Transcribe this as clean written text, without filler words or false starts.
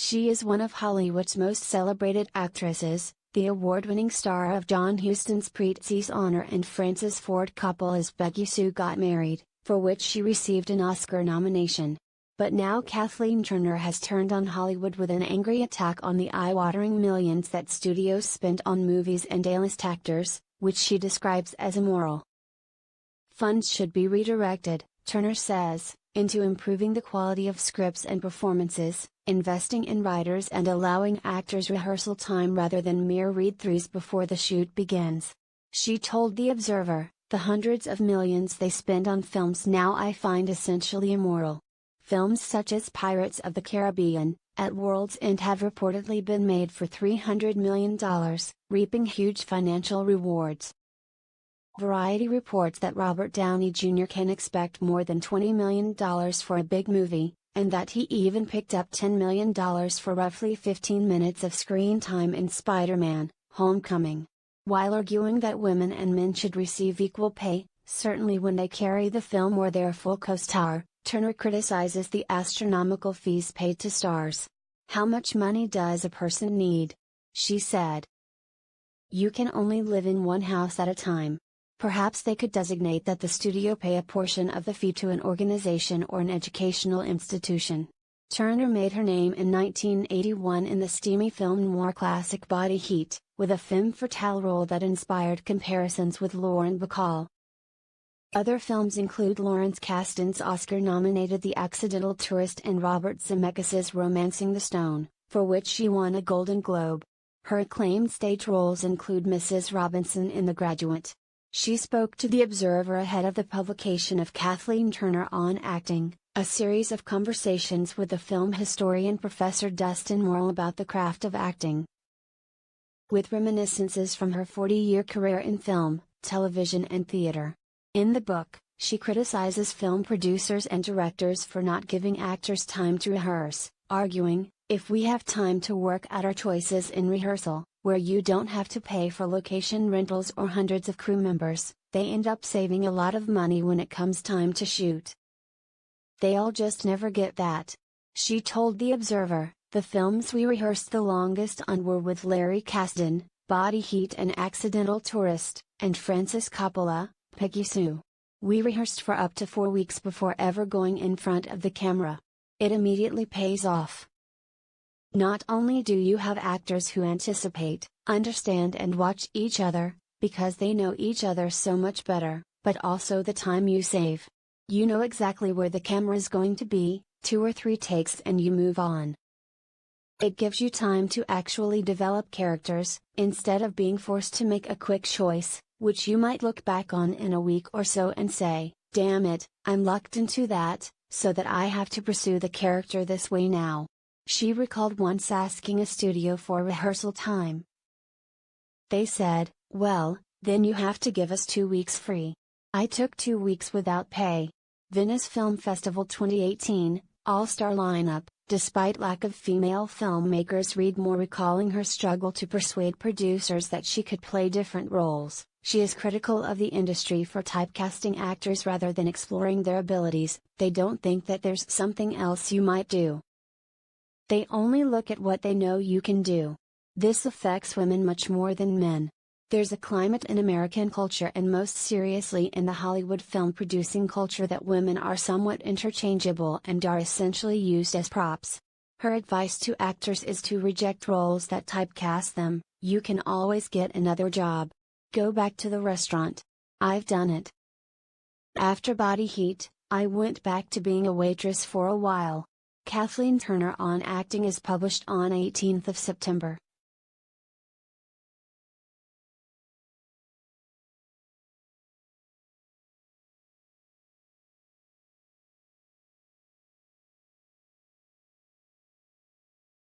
She is one of Hollywood's most celebrated actresses, the award-winning star of John Huston's Prizzi's Honor and Francis Ford Coppola's Peggy Sue Got Married, for which she received an Oscar nomination. But now Kathleen Turner has turned on Hollywood with an angry attack on the eye-watering millions that studios spent on movies and A-list actors, which she describes as immoral. Funds should be redirected, Turner says, into improving the quality of scripts and performances, investing in writers and allowing actors rehearsal time rather than mere read-throughs before the shoot begins. She told The Observer, "The hundreds of millions they spend on films now I find essentially immoral. Films such as Pirates of the Caribbean, At World's End have reportedly been made for $300 million, reaping huge financial rewards." Variety reports that Robert Downey Jr. can expect more than $20 million for a big movie, and that he even picked up $10 million for roughly 15 minutes of screen time in Spider-Man: Homecoming. While arguing that women and men should receive equal pay, certainly when they carry the film or their full co-star, Turner criticizes the astronomical fees paid to stars. "How much money does a person need?" she said. "You can only live in one house at a time. Perhaps they could designate that the studio pay a portion of the fee to an organization or an educational institution." Turner made her name in 1981 in the steamy film noir classic Body Heat, with a femme fatale role that inspired comparisons with Lauren Bacall. Other films include Lawrence Kasdan's Oscar-nominated The Accidental Tourist and Robert Zemeckis' Romancing the Stone, for which she won a Golden Globe. Her acclaimed stage roles include Mrs. Robinson in The Graduate. She spoke to The Observer ahead of the publication of Kathleen Turner on Acting, a series of conversations with the film historian Professor Dustin Morrill about the craft of acting. With reminiscences from her 40-year career in film, television and theater. In the book, she criticizes film producers and directors for not giving actors time to rehearse, arguing, "If we have time to work out our choices in rehearsal, where you don't have to pay for location rentals or hundreds of crew members, they end up saving a lot of money when it comes time to shoot. They all just never get that." She told The Observer, "The films we rehearsed the longest on were with Larry Kasdan, Body Heat and Accidental Tourist, and Francis Coppola, Peggy Sue. We rehearsed for up to 4 weeks before ever going in front of the camera. It immediately pays off. Not only do you have actors who anticipate, understand and watch each other, because they know each other so much better, but also the time you save. You know exactly where the camera is going to be, 2 or 3 takes and you move on. It gives you time to actually develop characters, instead of being forced to make a quick choice, which you might look back on in a week or so and say, 'Damn it, I'm locked into that, so that I have to pursue the character this way now.'" She recalled once asking a studio for rehearsal time. "They said, 'Well, then you have to give us 2 weeks free.' I took 2 weeks without pay." Venice Film Festival 2018, All-Star Lineup. Despite lack of female filmmakers, read more. Recalling her struggle to persuade producers that she could play different roles, she is critical of the industry for typecasting actors rather than exploring their abilities. "They don't think that there's something else you might do. They only look at what they know you can do. This affects women much more than men. There's a climate in American culture and most seriously in the Hollywood film producing culture that women are somewhat interchangeable and are essentially used as props." Her advice to actors is to reject roles that typecast them. "You can always get another job. Go back to the restaurant. I've done it. After Body Heat, I went back to being a waitress for a while." Kathleen Turner on Acting is published on 18th of September.